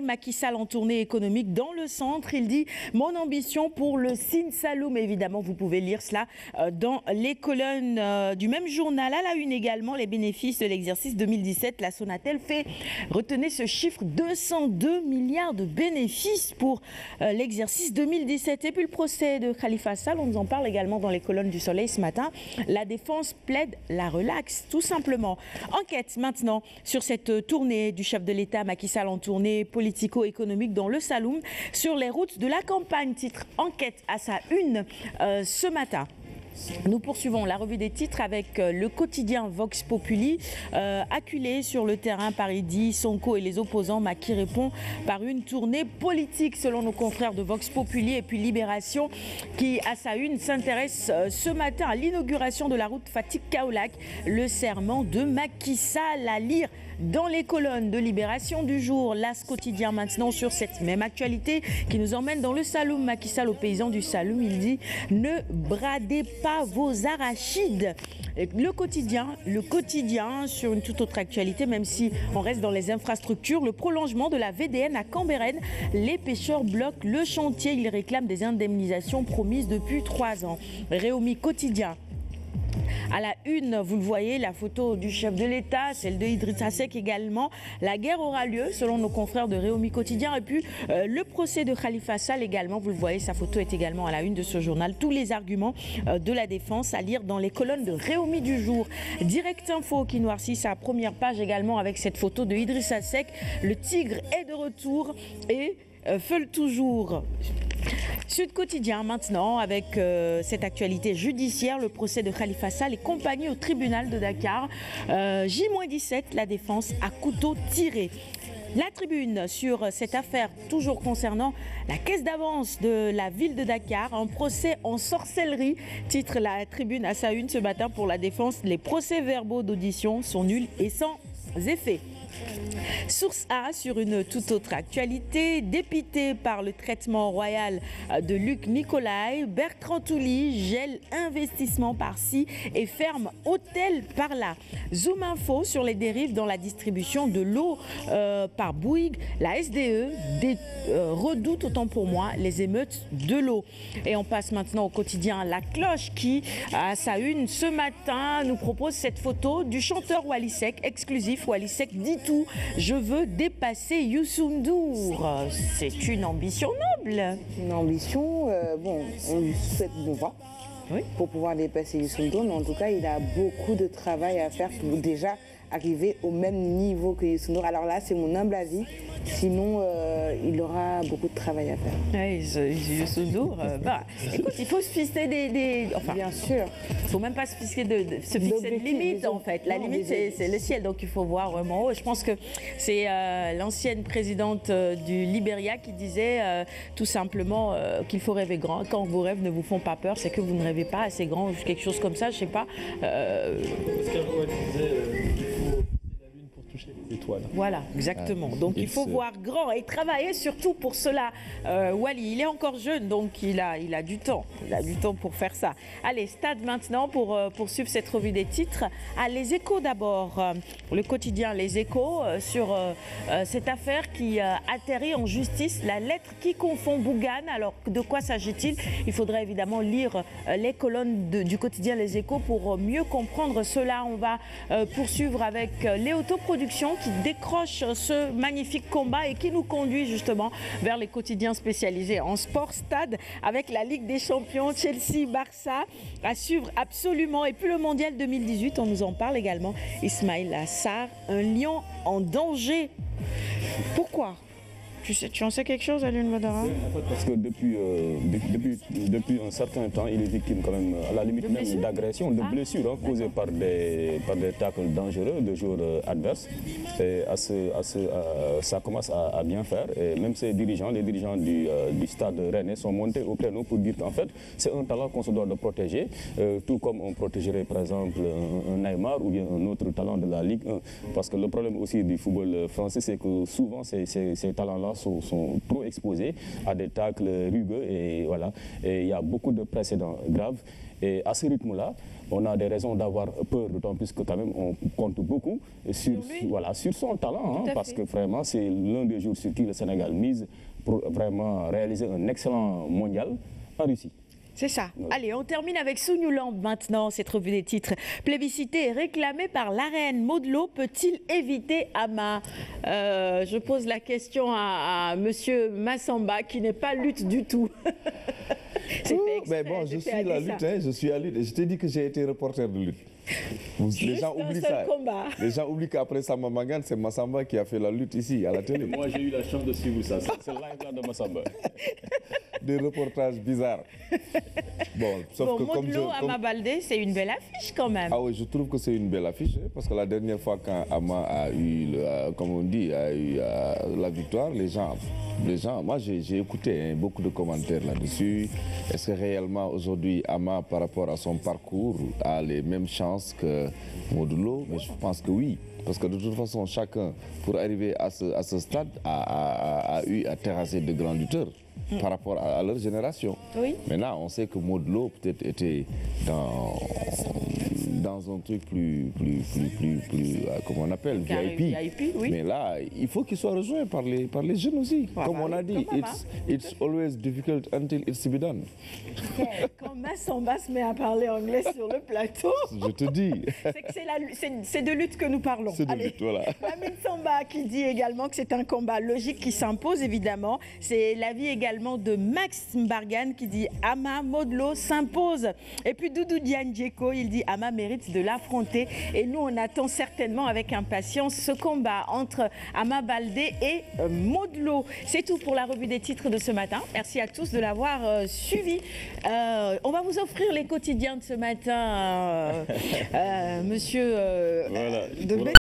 Macky Sall en tournée économique dans le centre. Il dit « Mon ambition pour le Sine Saloum ». Évidemment, vous pouvez lire cela dans les colonnes du même journal. À la une également, les bénéfices de l'exercice 2017. La Sonatel fait retenir ce chiffre, 202 milliards de bénéfices pour l'exercice 2017. Et puis le procès de Khalifa Sall, on nous en parle également dans les colonnes du Soleil ce matin. La défense plaide la relaxe, tout simplement. Enquête maintenant sur cette tournée du chef de l'État, Macky Sall en tournée politico-économique dans le Saloum, sur les routes de la campagne. Titre enquête à sa une ce matin. Nous poursuivons la revue des titres avec le quotidien Vox Populi. Acculé sur le terrain par Idi, Sonko et les opposants, Macky répond par une tournée politique selon nos confrères de Vox Populi. Et puis Libération qui, à sa une, s'intéresse ce matin à l'inauguration de la route Fatick-Kaolack. Le serment de Macky Sall à lire dans les colonnes de Libération du jour. L'As quotidien maintenant sur cette même actualité qui nous emmène dans le Saloum. Macky Sall aux paysans du Saloum, il dit « Ne bradez pas vos arachides ». Le quotidien sur une toute autre actualité, même si on reste dans les infrastructures, le prolongement de la VDN à Cambérène. Les pêcheurs bloquent le chantier, ils réclament des indemnisations promises depuis 3 ans. Réumi quotidien. À la une, vous le voyez, la photo du chef de l'État, celle de Idrissa Seck également. La guerre aura lieu selon nos confrères de Réumi Quotidien. Et puis le procès de Khalifa Sall également, vous le voyez, sa photo est également à la une de ce journal. Tous les arguments de la défense à lire dans les colonnes de Réumi du jour. Direct Info qui noircit sa première page également avec cette photo de Idrissa Seck. Le tigre est de retour et feule toujours. Sud Quotidien maintenant avec cette actualité judiciaire, le procès de Khalifa Sall et compagnie au tribunal de Dakar. J-17, la défense à couteau tiré. La Tribune sur cette affaire toujours concernant la caisse d'avance de la ville de Dakar, un procès en sorcellerie, titre la Tribune à sa une ce matin pour la défense. Les procès-verbaux d'audition sont nuls et sans effet. Source A sur une toute autre actualité, dépité par le traitement royal de Luc Nicolaï, Bertrand Touly gèle investissement par-ci et ferme hôtel par-là. Zoom info sur les dérives dans la distribution de l'eau par Bouygues. La SDE redoute autant pour moi les émeutes de l'eau. Et on passe maintenant au quotidien La Cloche qui, à sa une ce matin, nous propose cette photo du chanteur Wally Seck, exclusif. Wally Seck dit tout. Je veux dépasser Youssou N'Dour. C'est une ambition noble. Une ambition, bon, on lui souhaite bon vent pour pouvoir dépasser Youssou N'Dour, mais en tout cas, il a beaucoup de travail à faire pour déjà arriver au même niveau que Youssou N'Dour. Alors là, c'est mon humble avis. Sinon, il aura beaucoup de travail à faire. Oui, Youssou N'Dour, écoute, il faut se fixer des... Enfin, bien sûr. Il ne faut même pas se fixer de limite, en fait. La limite, c'est le ciel, donc il faut voir vraiment haut. Je pense que c'est l'ancienne présidente du Libéria qui disait tout simplement qu'il faut rêver grand. Quand vos rêves ne vous font pas peur, c'est que vous ne rêvez pas assez grand, quelque chose comme ça, je ne sais pas. Étoiles. Voilà, exactement. Donc il faut voir grand et travailler surtout pour cela. Wally, il est encore jeune, donc il a du temps. Il a du temps pour faire ça. Allez, Stade maintenant pour poursuivre cette revue des titres. Les Échos d'abord. Le quotidien Les Échos sur cette affaire qui atterrit en justice. La lettre qui confond Bougane. Alors de quoi s'agit-il? Il faudrait évidemment lire les colonnes du quotidien Les Échos pour mieux comprendre cela. On va poursuivre avec les autoproductions qui décroche ce magnifique combat et qui nous conduit justement vers les quotidiens spécialisés en sport. Stade avec la Ligue des Champions, Chelsea, Barça à suivre absolument. Et puis le Mondial 2018, on nous en parle également. Ismaïla Sarr, un lion en danger. Pourquoi ? Tu en sais quelque chose, Alioune Badara? Parce que depuis un certain temps, il est victime quand même, à la limite même d'agressions, de blessures causées par des tacles dangereux de joueurs adverses. Et ça commence à bien faire. Et même les dirigeants du stade rennais sont montés au créneau pour dire qu'en fait, c'est un talent qu'on se doit de protéger, tout comme on protégerait par exemple un Neymar ou bien un autre talent de la Ligue 1. Parce que le problème aussi du football français, c'est que souvent ces talents-là vraiment sont trop exposés à des tacles rugueux et voilà. Et il y a beaucoup de précédents graves. Et à ce rythme-là, on a des raisons d'avoir peur, d'autant plus que quand même on compte beaucoup sur son talent, hein, parce que vraiment c'est l'un des jours sur qui le Sénégal mise pour vraiment réaliser un excellent mondial en Russie. C'est ça. Ouais. Allez, on termine avec Sounoulambe maintenant, cette revue des titres. Plébiscité et réclamé par la reine, Maud Lo peut-il éviter Ama? Je pose la question à monsieur Massamba, qui n'est pas lutte du tout. Mais bon, je suis la lutte, hein, je suis à lutte. Je t'ai dit que j'ai été reporter de lutte. Les gens oublient ça. Combat. Les gens oublient qu'après Samba Mangane, c'est Massamba qui a fait la lutte ici, à la télé. Moi, j'ai eu la chance de suivre ça. C'est le live de Massamba. Des reportages bizarres. Bon, sauf que Maud Lo, Ama Baldé, c'est une belle affiche quand même. Ah oui, je trouve que c'est une belle affiche, parce que la dernière fois quand Ama a eu, comme on dit, a eu la victoire, les gens, moi j'ai écouté beaucoup de commentaires là-dessus. Est-ce que réellement aujourd'hui Ama, par rapport à son parcours, a les mêmes chances que Maud Lo? Mais je pense que oui. Parce que de toute façon, chacun, pour arriver à ce stade, a eu à terrasser de grands lutteurs par rapport à leur génération. Oui. Maintenant, on sait que Maud Lo peut-être était dans un truc plus comment on appelle, VIP. Oui. Mais là, il faut qu'il soit rejoint par les jeunes aussi. Comme on a dit, it's always difficult until it's to be done. Quand Massamba se met à parler anglais sur le plateau, je te dis. C'est de lutte que nous parlons. C'est de lutte, voilà. Lamine Samba qui dit également que c'est un combat logique qui s'impose, évidemment. C'est l'avis également de Max Mbargane qui dit Ama, Maud Lo s'impose. Et puis Doudou Diane Djeko, il dit Ama mérite de l'affronter. Et nous, on attend certainement avec impatience ce combat entre Ama Baldé et Maud Lo. C'est tout pour la revue des titres de ce matin. Merci à tous de l'avoir suivi. On va vous offrir les quotidiens de ce matin, monsieur voilà. de